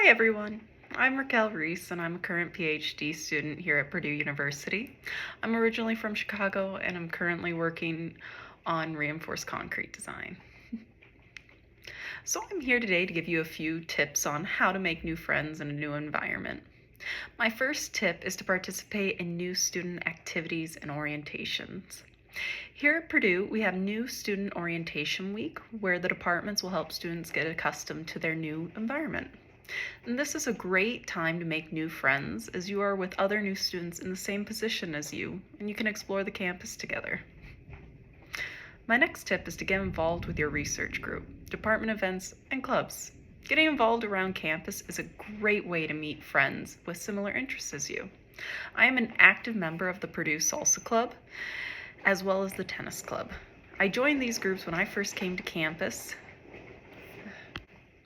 everyone, I'm Raquel Ruiz and I'm a current PhD student here at Purdue University. I'm originally from Chicago and I'm currently working on reinforced concrete design. So I'm here today to give you a few tips on how to make new friends in a new environment. My first tip is to participate in new student activities and orientations. Here at Purdue, we have new Student Orientation Week, where the departments will help students get accustomed to their new environment. And this is a great time to make new friends, as you are with other new students in the same position as you, and you can explore the campus together. My next tip is to get involved with your research group, department events, and clubs. Getting involved around campus is a great way to meet friends with similar interests as you. I am an active member of the Purdue Salsa Club, as well as the tennis club. I joined these groups when I first came to campus.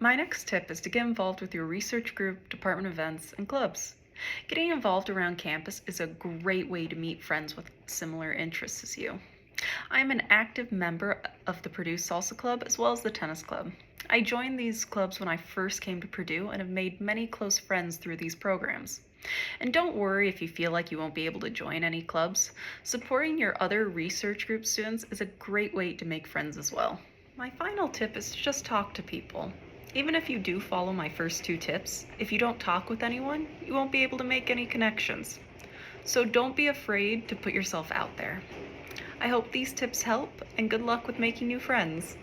My next tip is to get involved with your research group, department events, and clubs. Getting involved around campus is a great way to meet friends with similar interests as you. I am an active member of the Purdue Salsa Club as well as the tennis club. I joined these clubs when I first came to Purdue and have made many close friends through these programs. And don't worry if you feel like you won't be able to join any clubs. Supporting your other research group students is a great way to make friends as well. My final tip is to just talk to people. Even if you do follow my first two tips, if you don't talk with anyone, you won't be able to make any connections. So don't be afraid to put yourself out there. I hope these tips help, and good luck with making new friends.